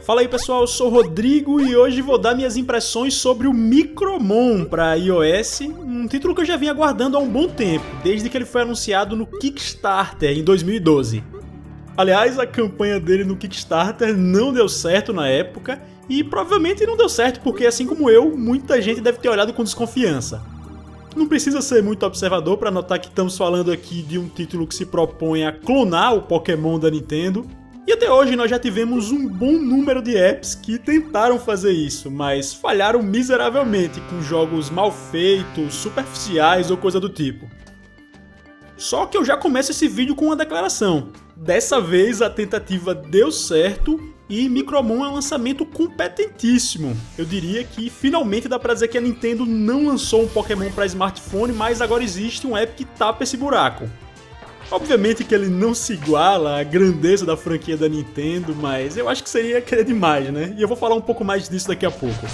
Fala aí pessoal, eu sou o Rodrigo e hoje vou dar minhas impressões sobre o Micromon para iOS, um título que eu já vinha aguardando há um bom tempo, desde que ele foi anunciado no Kickstarter em 2012. Aliás, a campanha dele no Kickstarter não deu certo na época e provavelmente não deu certo porque, assim como eu, muita gente deve ter olhado com desconfiança. Não precisa ser muito observador para notar que estamos falando aqui de um título que se propõe a clonar o Pokémon da Nintendo. E até hoje nós já tivemos um bom número de apps que tentaram fazer isso, mas falharam miseravelmente com jogos mal feitos, superficiais ou coisa do tipo. Só que eu já começo esse vídeo com uma declaração. Dessa vez a tentativa deu certo e Micromon é um lançamento competentíssimo. Eu diria que finalmente dá pra dizer que a Nintendo não lançou um Pokémon para smartphone, mas agora existe um app que tapa esse buraco. Obviamente que ele não se iguala à grandeza da franquia da Nintendo, mas eu acho que seria querer demais, né? E eu vou falar um pouco mais disso daqui a pouco.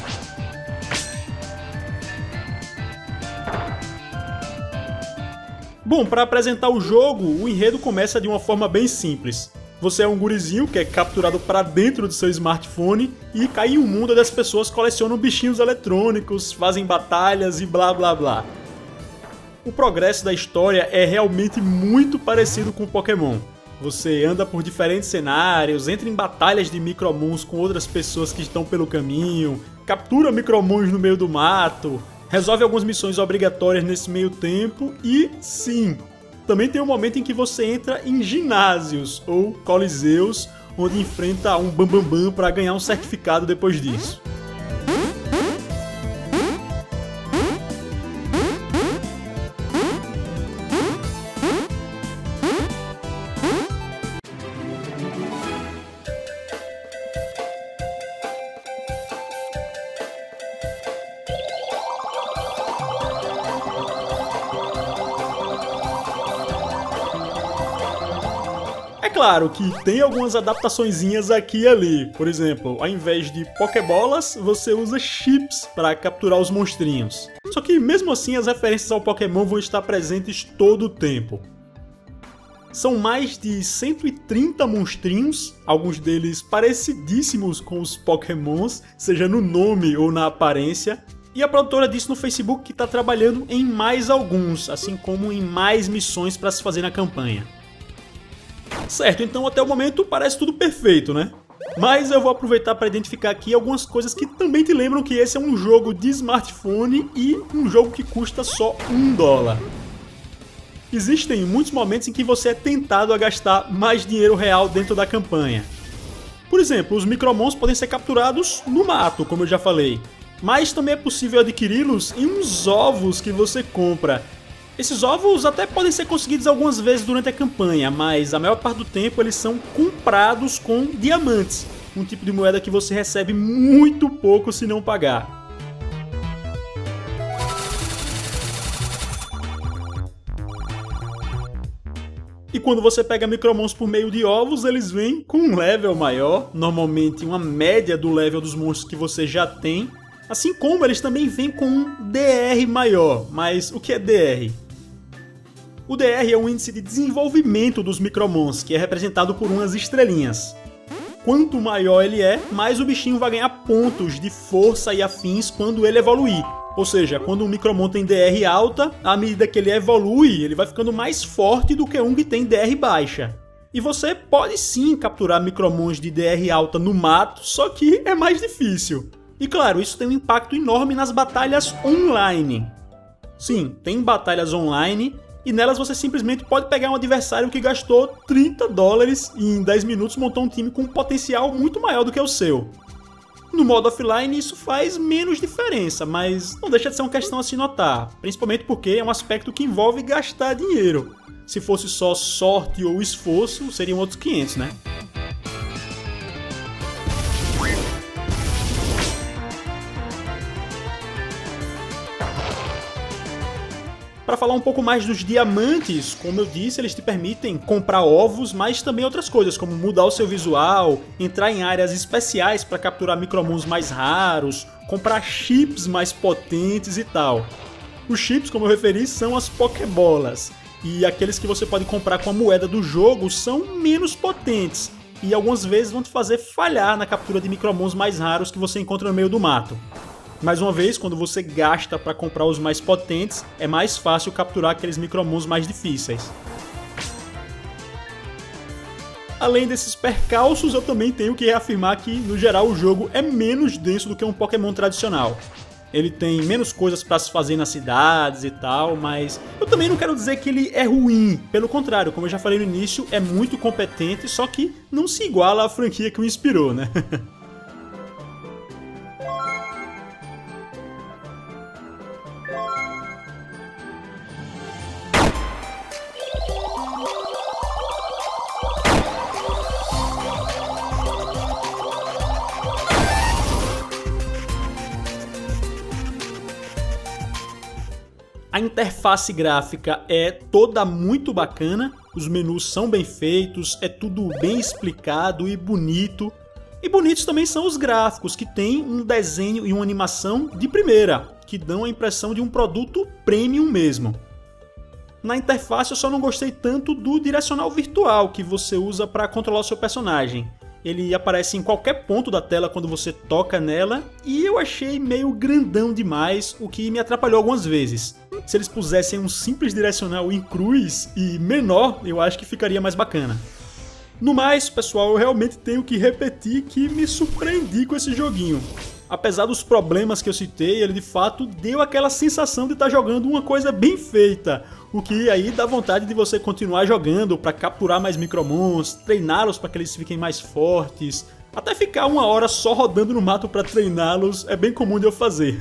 Bom, para apresentar o jogo, o enredo começa de uma forma bem simples. Você é um gurizinho que é capturado para dentro do seu smartphone e cai em um mundo onde as pessoas colecionam bichinhos eletrônicos, fazem batalhas e blá blá blá. O progresso da história é realmente muito parecido com Pokémon. Você anda por diferentes cenários, entra em batalhas de Micromons com outras pessoas que estão pelo caminho, captura Micromons no meio do mato, resolve algumas missões obrigatórias nesse meio tempo e, sim, também tem um momento em que você entra em ginásios ou coliseus, onde enfrenta um Bambambam para ganhar um certificado depois disso. É claro que tem algumas adaptaçõezinhas aqui e ali. Por exemplo, ao invés de Pokébolas, você usa chips para capturar os monstrinhos. Só que mesmo assim as referências ao Pokémon vão estar presentes todo o tempo. São mais de 130 monstrinhos, alguns deles parecidíssimos com os Pokémons, seja no nome ou na aparência. E a produtora disse no Facebook que está trabalhando em mais alguns, assim como em mais missões para se fazer na campanha. Certo, então até o momento parece tudo perfeito, né? Mas eu vou aproveitar para identificar aqui algumas coisas que também te lembram que esse é um jogo de smartphone e um jogo que custa só $1. Existem muitos momentos em que você é tentado a gastar mais dinheiro real dentro da campanha. Por exemplo, os Micromons podem ser capturados no mato, como eu já falei. Mas também é possível adquiri-los em uns ovos que você compra. Esses ovos até podem ser conseguidos algumas vezes durante a campanha, mas a maior parte do tempo eles são comprados com diamantes, um tipo de moeda que você recebe muito pouco se não pagar. E quando você pega Micromons por meio de ovos, eles vêm com um level maior, normalmente uma média do level dos monstros que você já tem, assim como eles também vêm com um DR maior. Mas o que é DR? O DR é um índice de desenvolvimento dos Micromons, que é representado por umas estrelinhas. Quanto maior ele é, mais o bichinho vai ganhar pontos de força e afins quando ele evoluir. Ou seja, quando um Micromon tem DR alta, à medida que ele evolui, ele vai ficando mais forte do que um que tem DR baixa. E você pode sim capturar Micromons de DR alta no mato, só que é mais difícil. E claro, isso tem um impacto enorme nas batalhas online. Sim, tem batalhas online, e nelas você simplesmente pode pegar um adversário que gastou $30 e em 10 minutos montou um time com um potencial muito maior do que o seu. No modo offline isso faz menos diferença, mas não deixa de ser uma questão a se notar, principalmente porque é um aspecto que envolve gastar dinheiro. Se fosse só sorte ou esforço, seriam outros 500, né? Para falar um pouco mais dos diamantes, como eu disse, eles te permitem comprar ovos, mas também outras coisas, como mudar o seu visual, entrar em áreas especiais para capturar micromons mais raros, comprar chips mais potentes e tal. Os chips, como eu referi, são as Pokébolas, e aqueles que você pode comprar com a moeda do jogo são menos potentes, e algumas vezes vão te fazer falhar na captura de micromons mais raros que você encontra no meio do mato. Mais uma vez, quando você gasta para comprar os mais potentes, é mais fácil capturar aqueles micromons mais difíceis. Além desses percalços, eu também tenho que reafirmar que, no geral, o jogo é menos denso do que um Pokémon tradicional. Ele tem menos coisas para se fazer nas cidades e tal, mas eu também não quero dizer que ele é ruim. Pelo contrário, como eu já falei no início, é muito competente, só que não se iguala à franquia que o inspirou, né? A interface gráfica é toda muito bacana, os menus são bem feitos, é tudo bem explicado e bonito. E bonitos também são os gráficos, que tem um desenho e uma animação de primeira, que dão a impressão de um produto premium mesmo. Na interface eu só não gostei tanto do direcional virtual que você usa para controlar o seu personagem. Ele aparece em qualquer ponto da tela quando você toca nela, e eu achei meio grandão demais, o que me atrapalhou algumas vezes. Se eles pusessem um simples direcional em cruz e menor, eu acho que ficaria mais bacana. No mais, pessoal, eu realmente tenho que repetir que me surpreendi com esse joguinho. Apesar dos problemas que eu citei, ele de fato deu aquela sensação de estar jogando uma coisa bem feita, o que aí dá vontade de você continuar jogando para capturar mais micromons, treiná-los para que eles fiquem mais fortes, até ficar uma hora só rodando no mato para treiná-los é bem comum de eu fazer.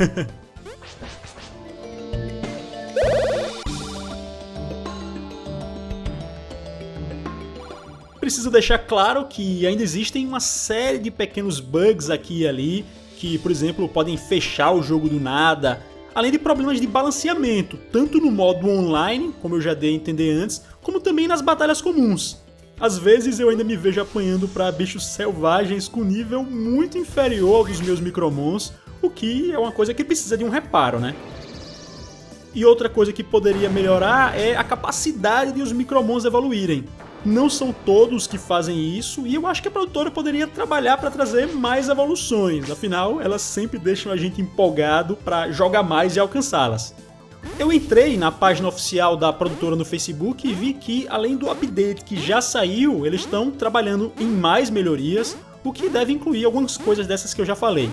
Preciso deixar claro que ainda existem uma série de pequenos bugs aqui e ali, que, por exemplo, podem fechar o jogo do nada, além de problemas de balanceamento, tanto no modo online, como eu já dei a entender antes, como também nas batalhas comuns. Às vezes eu ainda me vejo apanhando para bichos selvagens com nível muito inferior ao dos meus micromons, o que é uma coisa que precisa de um reparo, né? E outra coisa que poderia melhorar é a capacidade de os micromons evoluírem. Não são todos que fazem isso, e eu acho que a produtora poderia trabalhar para trazer mais evoluções, afinal elas sempre deixam a gente empolgado para jogar mais e alcançá-las. Eu entrei na página oficial da produtora no Facebook e vi que, além do update que já saiu, eles estão trabalhando em mais melhorias, o que deve incluir algumas coisas dessas que eu já falei.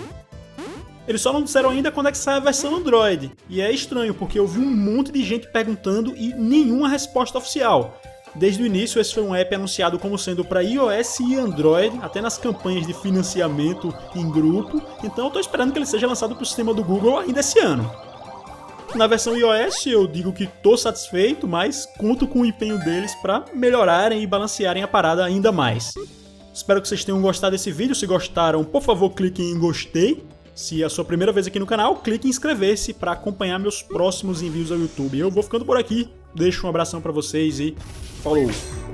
Eles só não disseram ainda quando é que sai a versão Android, e é estranho porque eu vi um monte de gente perguntando e nenhuma resposta oficial. Desde o início, esse foi um app anunciado como sendo para iOS e Android, até nas campanhas de financiamento em grupo, então eu estou esperando que ele seja lançado para o sistema do Google ainda esse ano. Na versão iOS eu digo que estou satisfeito, mas conto com o empenho deles para melhorarem e balancearem a parada ainda mais. Espero que vocês tenham gostado desse vídeo, se gostaram, por favor cliquem em gostei. Se é a sua primeira vez aqui no canal, clique em inscrever-se para acompanhar meus próximos envios ao YouTube. Eu vou ficando por aqui, deixo um abração para vocês e falou!